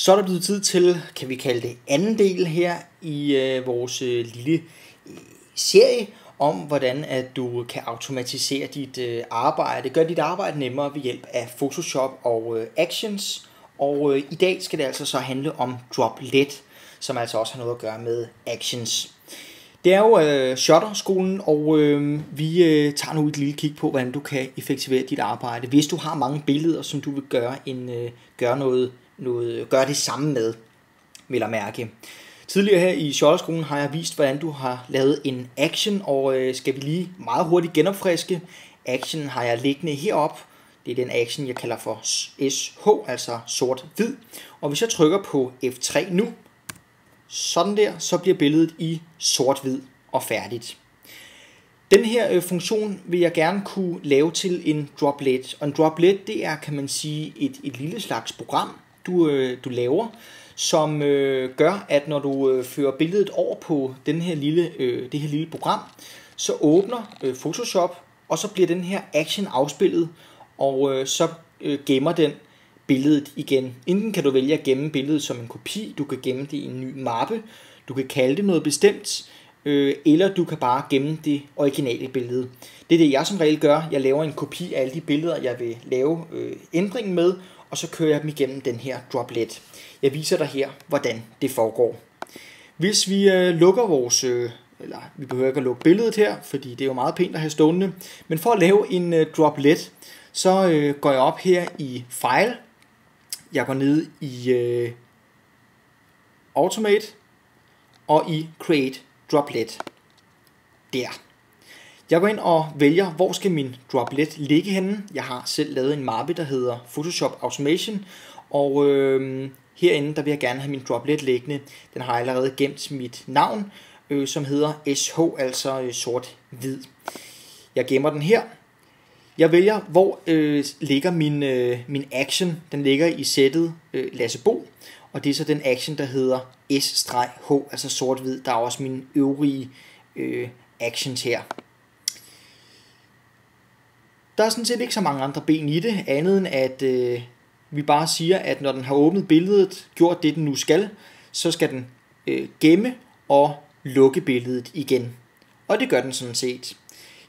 Så er der blevet tid til, kan vi kalde det, anden del her i vores lille serie om, hvordan at du kan automatisere dit arbejde, gøre dit arbejde nemmere ved hjælp af Photoshop og Actions. Og i dag skal det altså så handle om Droplet, som altså også har noget at gøre med Actions. Det er jo Shutterskolen, og vi tager nu et lille kig på, hvordan du kan effektivere dit arbejde, hvis du har mange billeder, som du vil gøre det samme med, vil jeg mærke. Tidligere her i Shutterskolen har jeg vist, hvordan du har lavet en action, og skal vi lige meget hurtigt genopfriske. Action har jeg liggende heroppe. Det er den action, jeg kalder for SH, altså sort-hvid. Og hvis jeg trykker på F3 nu, sådan der, så bliver billedet i sort-hvid og færdigt. Den her funktion vil jeg gerne kunne lave til en droplet. Og en droplet, det er, kan man sige, et lille slags program, du laver, som gør, at når du fører billedet over på det her lille program, så åbner Photoshop, og så bliver den her action afspillet, og så gemmer den billedet igen. Enten kan du vælge at gemme billedet som en kopi, du kan gemme det i en ny mappe, du kan kalde det noget bestemt, eller du kan bare gemme det originale billede. Det er det, jeg som regel gør. Jeg laver en kopi af alle de billeder, jeg vil lave ændringen med, og så kører jeg dem igennem den her droplet. Jeg viser dig her, hvordan det foregår. Hvis vi lukker vores, eller vi behøver ikke at lukke billedet her, fordi det er jo meget pænt at have stående, men for at lave en droplet, så går jeg op her i File, jeg går ned i Automate, og i Create Droplet. Der. Jeg går ind og vælger, hvor skal min droplet ligge henne. Jeg har selv lavet en mappe, der hedder Photoshop Automation, og herinde der vil jeg gerne have min droplet liggende. Den har allerede gemt mit navn, som hedder SH, altså sort-hvid. Jeg gemmer den her. Jeg vælger, hvor ligger min action. Den ligger i sættet Lasse Bo, og det er så den action, der hedder S-H, altså sort-hvid. Der er også mine øvrige actions her. Der er sådan set ikke så mange andre ben i det, andet end at vi bare siger, at når den har åbnet billedet, gjort det den nu skal, så skal den gemme og lukke billedet igen. Og det gør den sådan set.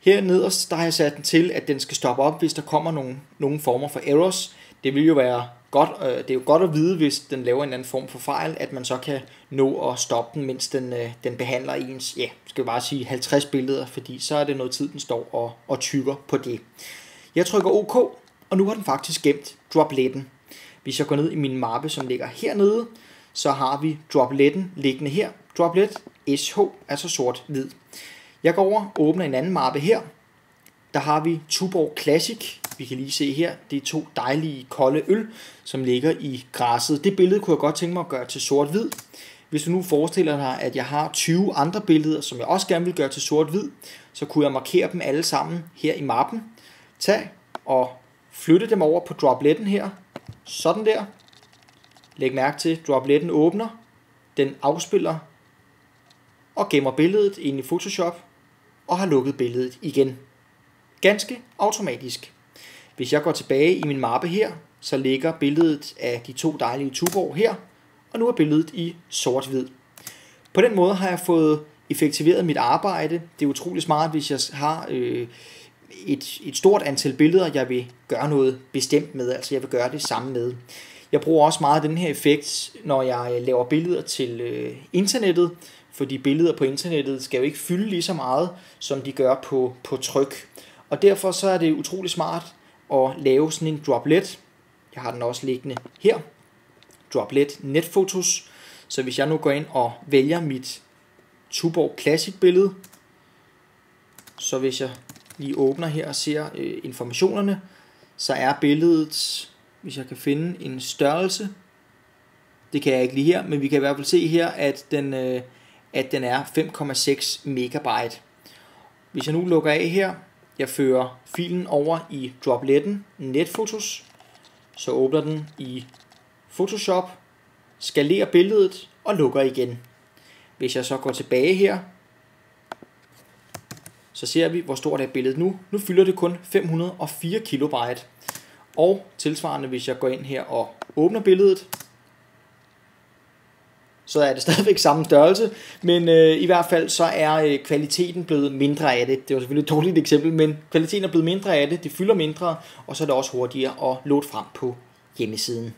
Her nederst der har jeg sat den til, at den skal stoppe op, hvis der kommer nogle former for errors. Det vil jo være godt, det er jo godt at vide, hvis den laver en anden form for fejl, at man så kan nå at stoppe den, mens den behandler ens, ja, skal vi bare sige 50 billeder, fordi så er det noget tid, den står og tykker på det. Jeg trykker OK, og nu har den faktisk gemt dropletten. Hvis jeg går ned i min mappe, som ligger hernede, så har vi dropletten liggende her. Droplet SH, altså sort-hvid. Jeg går over og åbner en anden mappe her. Der har vi Tuborg Classic. Vi kan lige se her, det er 2 dejlige kolde øl, som ligger i græsset. Det billede kunne jeg godt tænke mig at gøre til sort-hvid. Hvis du nu forestiller dig, at jeg har 20 andre billeder, som jeg også gerne vil gøre til sort-hvid, så kunne jeg markere dem alle sammen her i mappen. Tag og flytte dem over på dropletten her. Sådan der. Læg mærke til, at dropletten åbner. Den afspiller og gemmer billedet ind i Photoshop og har lukket billedet igen. Ganske automatisk. Hvis jeg går tilbage i min mappe her, så ligger billedet af de 2 dejlige Tuborg her, og nu er billedet i sort-hvid. På den måde har jeg fået effektiveret mit arbejde. Det er utrolig smart, hvis jeg har et stort antal billeder, jeg vil gøre noget bestemt med, altså jeg vil gøre det samme med. Jeg bruger også meget af den her effekt, når jeg laver billeder til internettet, fordi billeder på internettet skal jo ikke fylde lige så meget, som de gør på tryk. Og derfor så er det utrolig smart at lave sådan en droplet. Jeg har den også liggende her. Droplet Netfotos. Så hvis jeg nu går ind og vælger mit Tuborg Classic billede, så hvis jeg lige åbner her og ser informationerne, så er billedet, hvis jeg kan finde en størrelse, det kan jeg ikke lige her, men vi kan i hvert fald se her, at den er 5,6 megabyte. Hvis jeg nu lukker af her, jeg fører filen over i dropletten Netfotos, så åbner den i Photoshop, skalerer billedet og lukker igen. Hvis jeg så går tilbage her, så ser vi, hvor stort er billedet nu. Nu fylder det kun 504 kilobyte. Og tilsvarende, hvis jeg går ind her og åbner billedet, så er det stadigvæk samme størrelse, men i hvert fald så er kvaliteten blevet mindre af det. Det var selvfølgelig et dårligt eksempel, men kvaliteten er blevet mindre af det, det fylder mindre, og så er det også hurtigere at loade frem på hjemmesiden.